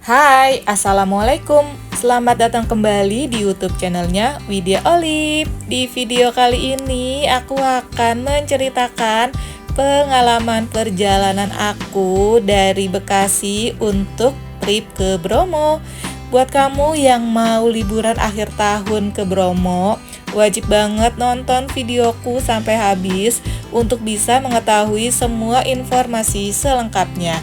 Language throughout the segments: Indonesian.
Hai, Assalamualaikum. Selamat datang kembali di YouTube channelnya Widya Olive. Di video kali ini aku akan menceritakan pengalaman perjalanan aku dari Bekasi untuk trip ke Bromo. Buat kamu yang mau liburan akhir tahun ke Bromo, wajib banget nonton videoku sampai habis untuk bisa mengetahui semua informasi selengkapnya.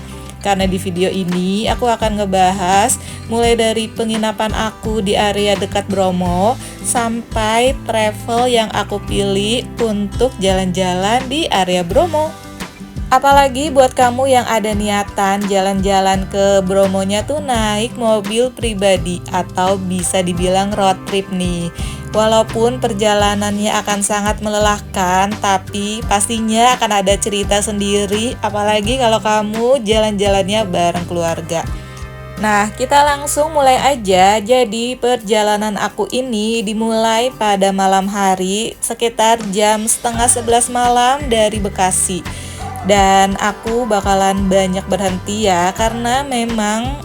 Karena di video ini aku akan ngebahas mulai dari penginapan aku di area dekat Bromo sampai travel yang aku pilih untuk jalan-jalan di area Bromo. Apalagi buat kamu yang ada niatan jalan-jalan ke Bromonya tuh naik mobil pribadi atau bisa dibilang road trip nih. Walaupun perjalanannya akan sangat melelahkan, tapi pastinya akan ada cerita sendiri, apalagi kalau kamu jalan-jalannya bareng keluarga. Nah, kita langsung mulai aja. Jadi perjalanan aku ini dimulai pada malam hari sekitar jam setengah 11 malam dari Bekasi. Dan aku bakalan banyak berhenti ya, karena memang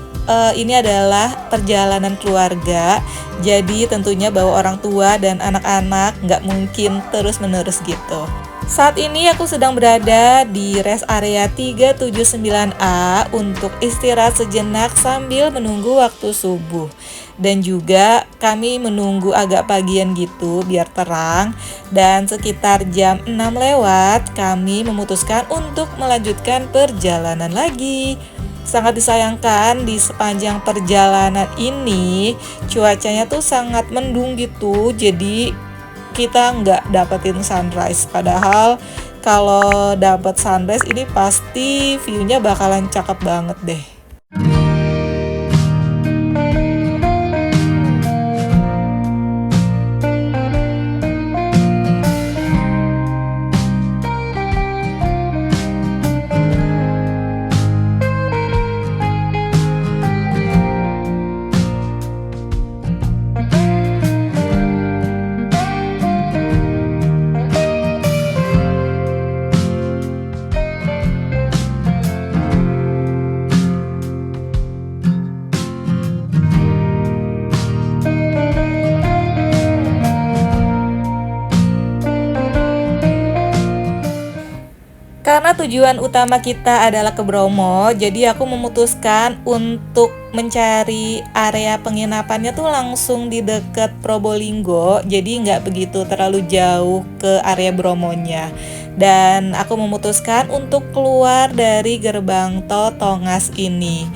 ini adalah perjalanan keluarga. Jadi tentunya bawa orang tua dan anak-anak nggak mungkin terus-menerus gitu. Saat ini aku sedang berada di rest area 379A untuk istirahat sejenak sambil menunggu waktu subuh. Dan juga kami menunggu agak pagian gitu biar terang. Dan sekitar jam 6 lewat kami memutuskan untuk melanjutkan perjalanan lagi. Sangat disayangkan di sepanjang perjalanan ini cuacanya tuh sangat mendung gitu, jadi kita nggak dapetin sunrise. Padahal kalau dapet sunrise ini pasti view-nya bakalan cakep banget deh. Karena tujuan utama kita adalah ke Bromo, jadi aku memutuskan untuk mencari area penginapannya tuh langsung di dekat Probolinggo, jadi nggak begitu terlalu jauh ke area Bromonya. Dan aku memutuskan untuk keluar dari gerbang tol Tongas ini.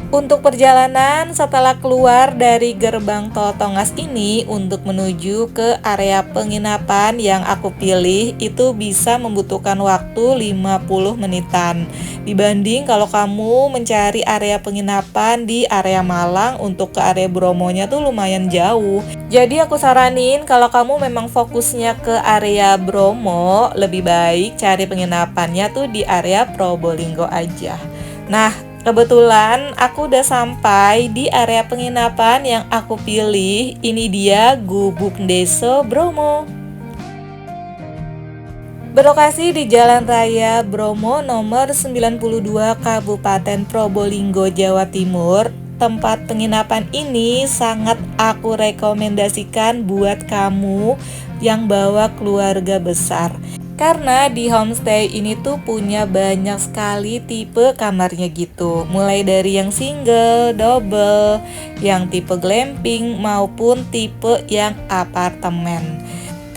Untuk perjalanan setelah keluar dari gerbang tol Tongas ini untuk menuju ke area penginapan yang aku pilih itu bisa membutuhkan waktu 50 menitan. Dibanding kalau kamu mencari area penginapan di area Malang untuk ke area Bromonya tuh lumayan jauh. Jadi aku saranin kalau kamu memang fokusnya ke area Bromo, lebih baik cari penginapannya tuh di area Probolinggo aja. Nah, kebetulan aku udah sampai di area penginapan yang aku pilih. Ini dia Gubuk Ndeso Bromo. Berlokasi di Jalan Raya Bromo nomor 92 Kabupaten Probolinggo, Jawa Timur. Tempat penginapan ini sangat aku rekomendasikan buat kamu yang bawa keluarga besar. Karena di homestay ini tuh punya banyak sekali tipe kamarnya gitu. Mulai dari yang single, double, yang tipe glamping maupun tipe yang apartemen.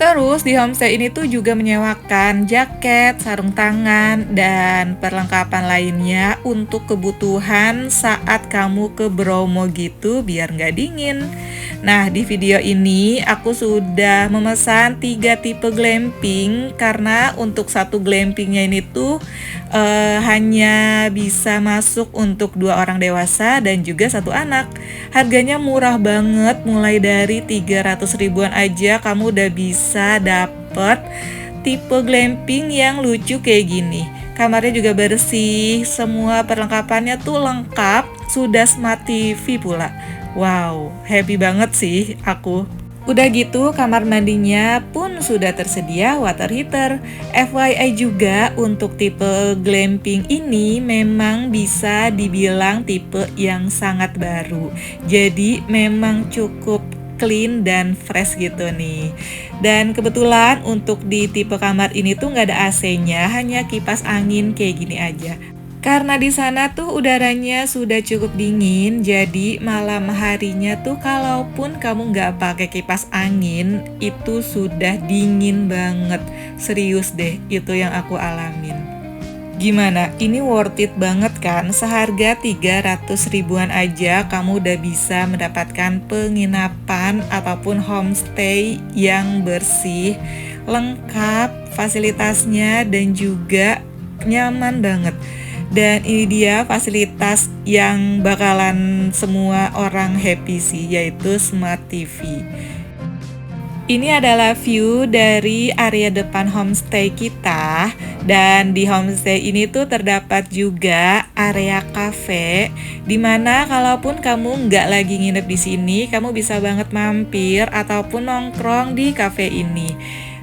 Terus di homestay ini tuh juga menyewakan jaket, sarung tangan, dan perlengkapan lainnya untuk kebutuhan saat kamu ke Bromo gitu biar nggak dingin. Nah, di video ini aku sudah memesan 3 tipe glamping karena untuk satu glampingnya ini tuh hanya bisa masuk untuk 2 orang dewasa dan juga 1 anak. Harganya murah banget, mulai dari 300 ribuan aja kamu udah bisa dapet tipe glamping yang lucu kayak gini. Kamarnya juga bersih, semua perlengkapannya tuh lengkap, sudah smart TV pula. Wow, happy banget sih aku. Udah gitu kamar mandinya pun sudah tersedia water heater. FYI juga untuk tipe glamping ini memang bisa dibilang tipe yang sangat baru. Jadi memang cukup clean dan fresh gitu nih. Dan kebetulan untuk di tipe kamar ini tuh nggak ada AC-nya, hanya kipas angin kayak gini aja. Karena di sana tuh udaranya sudah cukup dingin, jadi malam harinya tuh kalaupun kamu nggak pakai kipas angin, itu sudah dingin banget. Serius deh, itu yang aku alamin. Gimana? Ini worth it banget kan? Seharga 300 ribuan aja kamu udah bisa mendapatkan penginapan ataupun homestay yang bersih, lengkap fasilitasnya dan juga nyaman banget. Dan ini dia fasilitas yang bakalan semua orang happy sih, yaitu Smart TV. Ini adalah view dari area depan homestay kita. Dan di homestay ini tuh terdapat juga area cafe, dimana kalaupun kamu nggak lagi nginep di sini, kamu bisa banget mampir ataupun nongkrong di cafe ini.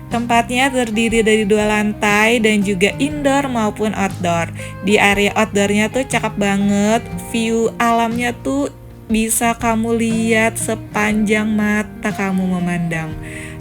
Tempatnya terdiri dari 2 lantai dan juga indoor maupun outdoor. Di area outdoornya tuh cakep banget, view alamnya tuh bisa kamu lihat sepanjang mata kamu memandang.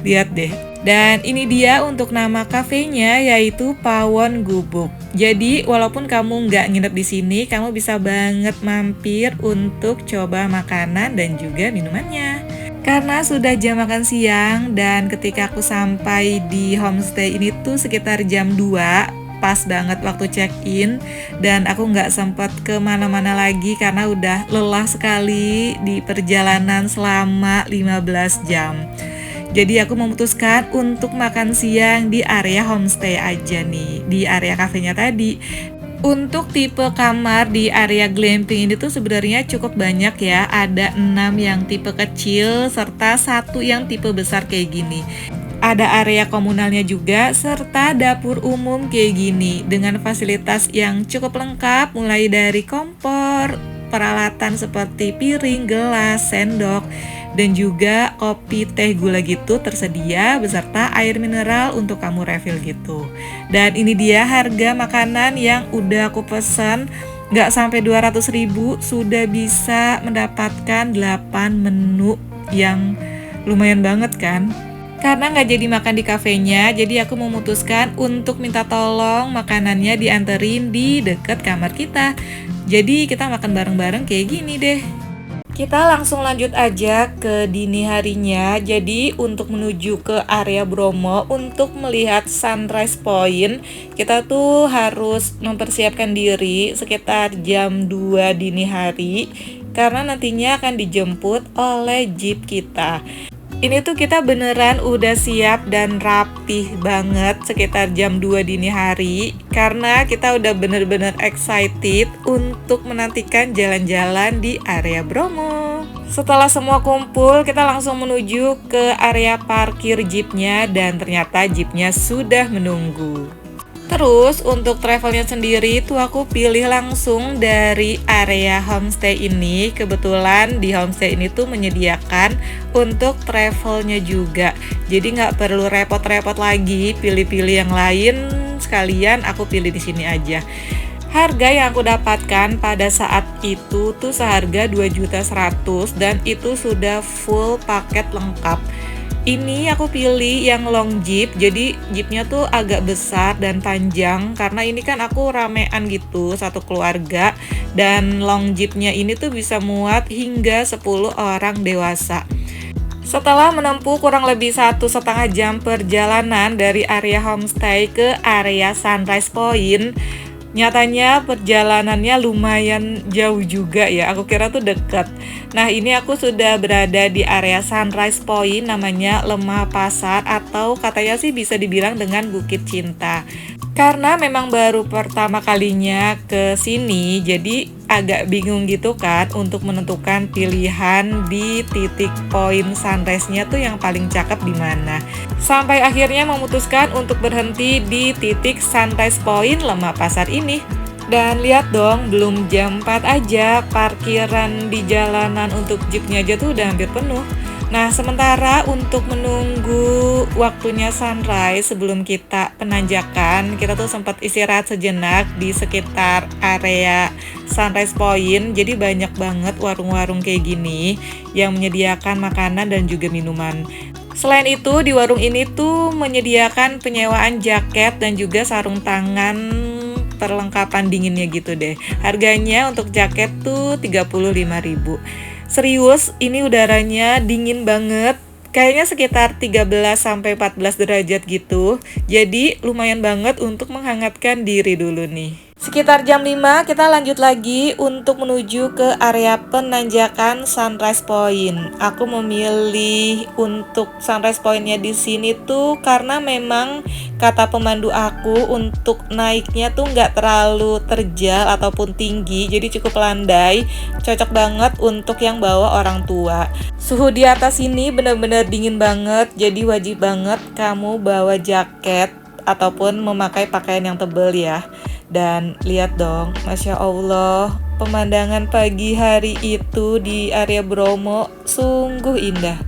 Lihat deh. Dan ini dia untuk nama kafenya, yaitu Pawon Gubuk. Jadi walaupun kamu nggak nginep di sini, kamu bisa banget mampir untuk coba makanan dan juga minumannya. Karena sudah jam makan siang dan ketika aku sampai di homestay ini tuh sekitar jam 2, pas banget waktu check-in, dan aku nggak sempat kemana-mana lagi karena udah lelah sekali di perjalanan selama 15 jam. Jadi aku memutuskan untuk makan siang di area homestay aja nih, di area kafenya tadi. Untuk tipe kamar di area glamping ini tuh sebenarnya cukup banyak ya. Ada 6 yang tipe kecil serta 1 yang tipe besar kayak gini. Ada area komunalnya juga serta dapur umum kayak gini dengan fasilitas yang cukup lengkap, mulai dari kompor, peralatan seperti piring, gelas, sendok, dan juga kopi, teh, gula gitu tersedia beserta air mineral untuk kamu refill gitu. Dan ini dia harga makanan yang udah aku pesan, nggak sampai 200 ribu sudah bisa mendapatkan 8 menu yang lumayan banget kan. Karena nggak jadi makan di kafenya, jadi aku memutuskan untuk minta tolong makanannya dianterin di dekat kamar kita. Jadi kita makan bareng-bareng kayak gini deh. Kita langsung lanjut aja ke dini harinya. Jadi untuk menuju ke area Bromo untuk melihat sunrise point, kita tuh harus mempersiapkan diri sekitar jam 2 dini hari karena nantinya akan dijemput oleh jeep kita. Ini tuh kita beneran udah siap dan rapih banget sekitar jam 2 dini hari karena kita udah bener-bener excited untuk menantikan jalan-jalan di area Bromo. Setelah semua kumpul, kita langsung menuju ke area parkir jeepnya dan ternyata jeepnya sudah menunggu. Terus untuk travelnya sendiri tuh aku pilih langsung dari area homestay ini. Kebetulan di homestay ini tuh menyediakan untuk travelnya juga. Jadi nggak perlu repot-repot lagi pilih-pilih yang lain, sekalian aku pilih di sini aja. Harga yang aku dapatkan pada saat itu tuh seharga 2.100.000 dan itu sudah full paket lengkap. Ini aku pilih yang long jeep, jadi jeepnya tuh agak besar dan panjang karena ini kan aku ramean gitu, satu keluarga, dan long jeepnya ini tuh bisa muat hingga 10 orang dewasa. Setelah menempuh kurang lebih 1,5 jam perjalanan dari area homestay ke area sunrise point, Nyatanya perjalanannya lumayan jauh juga ya, aku kira tuh dekat. Nah ini aku sudah berada di area Sunrise Point, namanya Lemah Pasar atau katanya sih bisa dibilang dengan Bukit Cinta. Karena memang baru pertama kalinya ke sini, jadi agak bingung gitu kan untuk menentukan pilihan di titik poin sunrise-nya tuh yang paling cakep di mana. Sampai akhirnya memutuskan untuk berhenti di titik Sunrise Point Lemah Pasar ini. Dan lihat dong, belum jam 4 aja, parkiran di jalanan untuk jeepnya aja tuh udah hampir penuh. Nah, sementara untuk menunggu waktunya sunrise sebelum kita penanjakan, kita tuh sempat istirahat sejenak di sekitar area Sunrise Point. Jadi banyak banget warung-warung kayak gini yang menyediakan makanan dan juga minuman. Selain itu, di warung ini tuh menyediakan penyewaan jaket dan juga sarung tangan perlengkapan dinginnya gitu deh. Harganya untuk jaket tuh 35.000. Serius, ini udaranya dingin banget. Kayaknya sekitar 13-14 derajat gitu. Jadi lumayan banget untuk menghangatkan diri dulu nih. Sekitar jam 5 kita lanjut lagi untuk menuju ke area penanjakan Sunrise Point. Aku memilih untuk Sunrise Point-nya di sini tuh karena memang kata pemandu aku untuk naiknya tuh nggak terlalu terjal ataupun tinggi, jadi cukup landai, cocok banget untuk yang bawa orang tua. Suhu di atas ini benar-benar dingin banget, jadi wajib banget kamu bawa jaket ataupun memakai pakaian yang tebal ya. Dan lihat dong, Masya Allah, pemandangan pagi hari itu di area Bromo sungguh indah.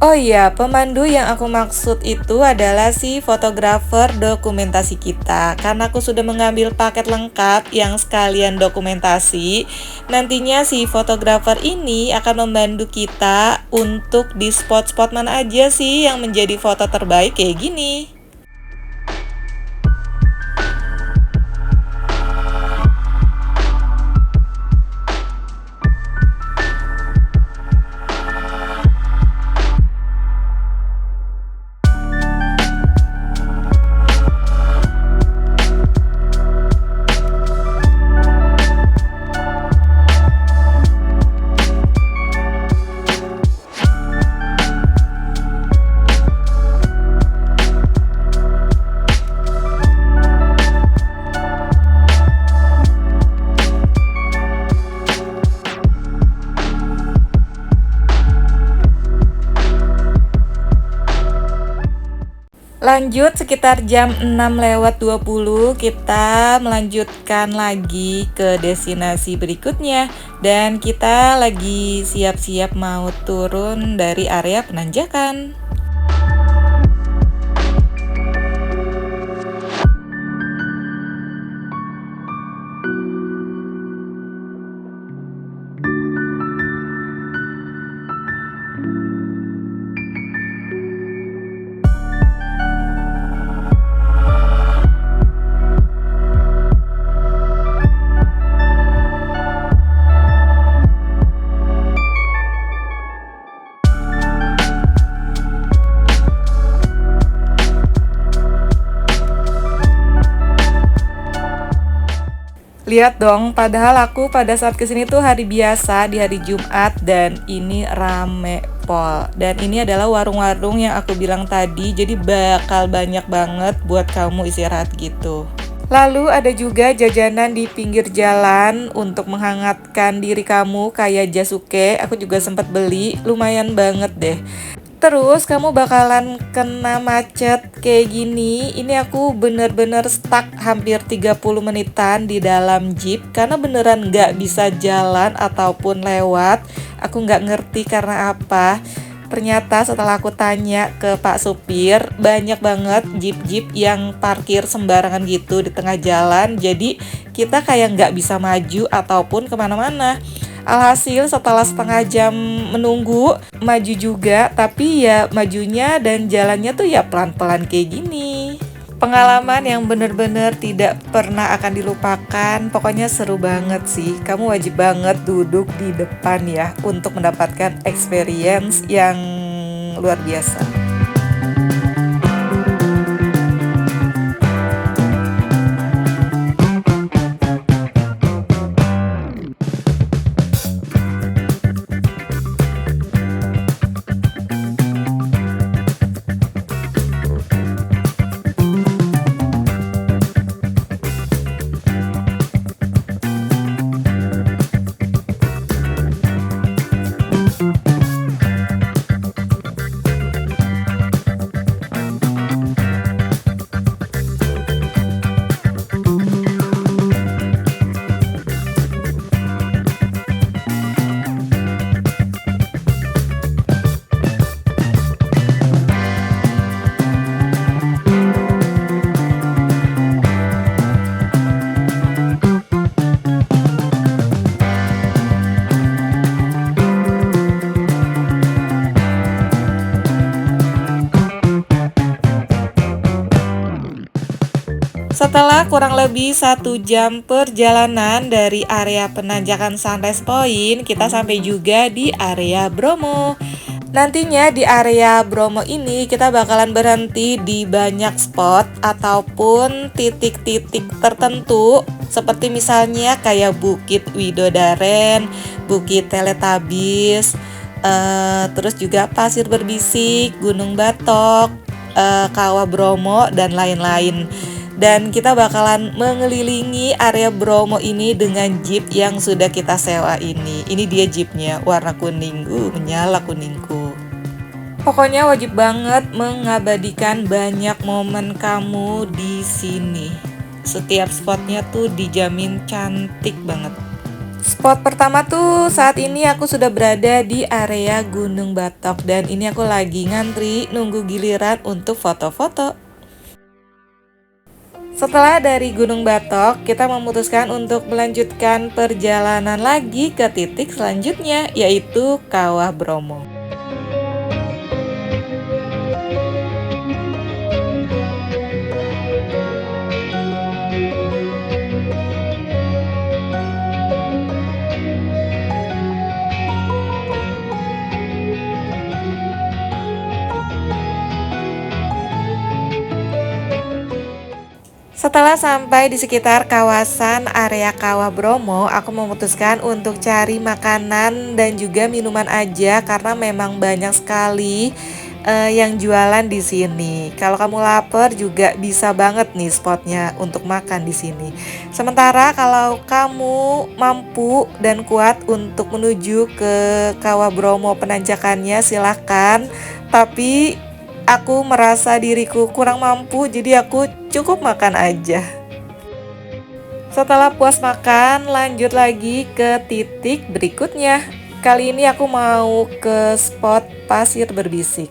Oh iya, pemandu yang aku maksud itu adalah si fotografer dokumentasi kita. Karena aku sudah mengambil paket lengkap yang sekalian dokumentasi, nantinya si fotografer ini akan membantu kita untuk di spot-spot mana aja sih yang menjadi foto terbaik kayak gini. Lanjut sekitar jam 6:20 kita melanjutkan lagi ke destinasi berikutnya. Dan kita lagi siap-siap mau turun dari area penanjakan. Lihat dong, padahal aku pada saat kesini tuh hari biasa, di hari Jumat, dan ini rame pol. Dan ini adalah warung-warung yang aku bilang tadi, jadi bakal banyak banget buat kamu istirahat gitu. Lalu ada juga jajanan di pinggir jalan untuk menghangatkan diri kamu kayak jasuke. Aku juga sempat beli, lumayan banget deh. Terus kamu bakalan kena macet kayak gini. Ini aku bener-bener stuck hampir 30 menitan di dalam jeep karena beneran gak bisa jalan ataupun lewat. Aku gak ngerti karena apa. Ternyata setelah aku tanya ke Pak Supir, banyak banget jeep-jeep yang parkir sembarangan gitu di tengah jalan. Jadi kita kayak gak bisa maju ataupun kemana-mana. Alhasil setelah setengah jam menunggu, maju juga, tapi ya majunya dan jalannya tuh ya pelan-pelan kayak gini. Pengalaman yang bener-bener tidak pernah akan dilupakan, pokoknya seru banget sih. Kamu wajib banget duduk di depan ya untuk mendapatkan experience yang luar biasa. Setelah kurang lebih 1 jam perjalanan dari area penanjakan Sunrise Point, kita sampai juga di area Bromo. Nantinya di area Bromo ini kita bakalan berhenti di banyak spot ataupun titik-titik tertentu, seperti misalnya kayak Bukit Widodaren, Bukit Teletabis, terus juga Pasir Berbisik, Gunung Batok, Kawah Bromo, dan lain-lain. Dan kita bakalan mengelilingi area Bromo ini dengan jeep yang sudah kita sewa ini. Ini dia jeepnya, warna kuning, menyala kuningku. Pokoknya wajib banget mengabadikan banyak momen kamu di sini. Setiap spotnya tuh dijamin cantik banget. Spot pertama tuh saat ini aku sudah berada di area Gunung Batok dan ini aku lagi ngantri nunggu giliran untuk foto-foto. Setelah dari Gunung Batok, kita memutuskan untuk melanjutkan perjalanan lagi ke titik selanjutnya, yaitu Kawah Bromo. Setelah sampai di sekitar kawasan area Kawah Bromo, aku memutuskan untuk cari makanan dan juga minuman aja karena memang banyak sekali yang jualan di sini. Kalau kamu lapar juga bisa banget nih spotnya untuk makan di sini. Sementara kalau kamu mampu dan kuat untuk menuju ke Kawah Bromo penanjakannya silahkan. Tapi aku merasa diriku kurang mampu, jadi aku cukup makan aja. Setelah puas makan, lanjut lagi ke titik berikutnya. Kali ini aku mau ke spot Pasir Berbisik.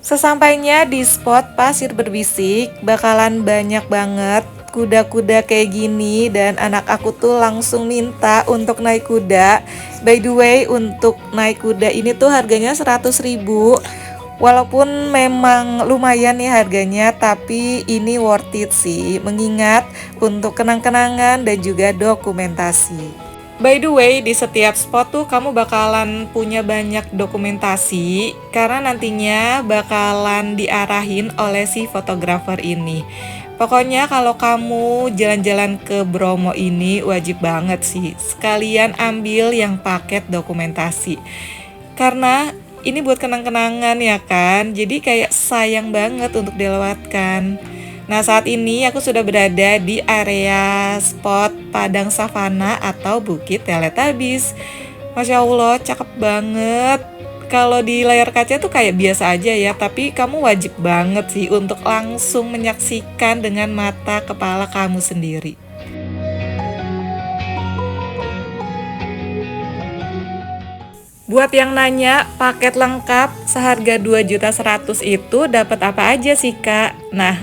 Sesampainya di spot Pasir Berbisik, bakalan banyak banget kuda-kuda kayak gini dan anak aku tuh langsung minta untuk naik kuda. By the way, untuk naik kuda ini tuh harganya 100.000. Walaupun memang lumayan nih harganya, tapi ini worth it sih, mengingat untuk kenang-kenangan dan juga dokumentasi. By the way, di setiap spot tuh kamu bakalan punya banyak dokumentasi karena nantinya bakalan diarahin oleh si fotografer ini. Pokoknya kalau kamu jalan-jalan ke Bromo ini wajib banget sih sekalian ambil yang paket dokumentasi. Karena ini buat kenang-kenangan ya kan, jadi kayak sayang banget untuk dilewatkan. Nah saat ini aku sudah berada di area spot Padang Savana atau Bukit Teletabis. Masya Allah cakep banget. Kalau di layar kaca tuh kayak biasa aja ya, tapi kamu wajib banget sih untuk langsung menyaksikan dengan mata kepala kamu sendiri. Buat yang nanya, paket lengkap seharga 2.100.000 itu dapat apa aja sih Kak? Nah,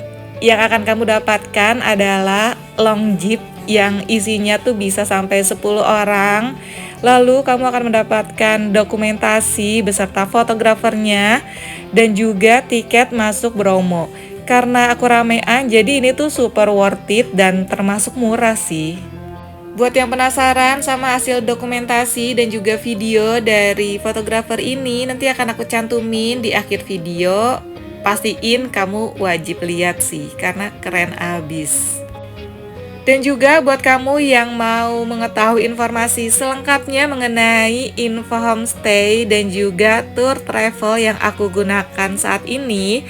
yang akan kamu dapatkan adalah long jeep yang isinya tuh bisa sampai 10 orang. Lalu kamu akan mendapatkan dokumentasi beserta fotografernya dan juga tiket masuk Bromo. Karena aku ramean, jadi ini tuh super worth it dan termasuk murah sih. Buat yang penasaran sama hasil dokumentasi dan juga video dari fotografer ini, nanti akan aku cantumin di akhir video. Pastiin kamu wajib lihat sih, karena keren abis. Dan juga buat kamu yang mau mengetahui informasi selengkapnya mengenai info homestay dan juga tour travel yang aku gunakan saat ini,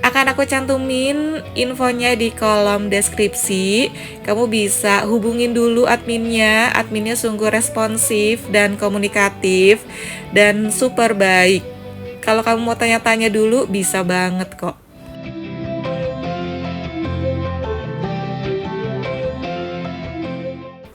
akan aku cantumin infonya di kolom deskripsi. Kamu bisa hubungin dulu adminnya sungguh responsif dan komunikatif dan super baik. Kalau kamu mau tanya-tanya dulu, bisa banget kok.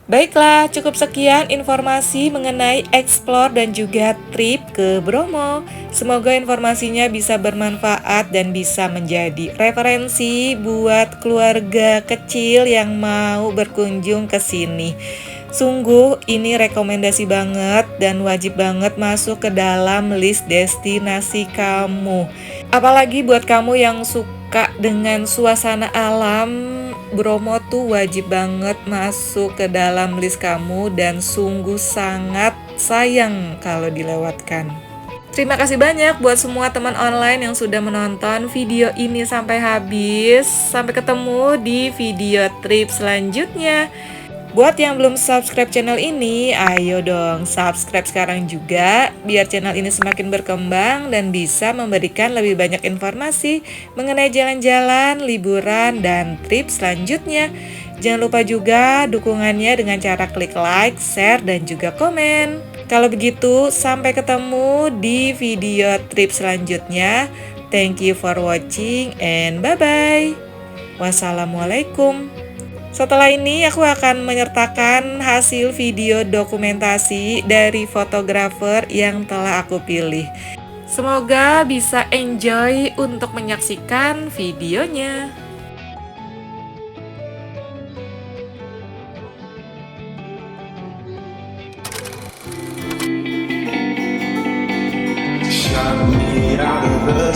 Baiklah, cukup sekian informasi mengenai explore dan juga trip ke Bromo. Semoga informasinya bisa bermanfaat dan bisa menjadi referensi buat keluarga kecil yang mau berkunjung ke sini. Sungguh ini rekomendasi banget dan wajib banget masuk ke dalam list destinasi kamu. Apalagi buat kamu yang suka dengan suasana alam, Bromo tuh wajib banget masuk ke dalam list kamu dan sungguh sangat sayang kalau dilewatkan. Terima kasih banyak buat semua teman online yang sudah menonton video ini sampai habis. Sampai ketemu di video trip selanjutnya. Buat yang belum subscribe channel ini, ayo dong subscribe sekarang juga biar channel ini semakin berkembang dan bisa memberikan lebih banyak informasi mengenai jalan-jalan, liburan, dan trip selanjutnya. Jangan lupa juga dukungannya dengan cara klik like, share, dan juga komen. Kalau begitu, sampai ketemu di video trip selanjutnya. Thank you for watching and bye-bye. Wassalamualaikum. Setelah ini aku akan menyertakan hasil video dokumentasi dari fotografer yang telah aku pilih. Semoga bisa enjoy untuk menyaksikan videonya. Shot me out of the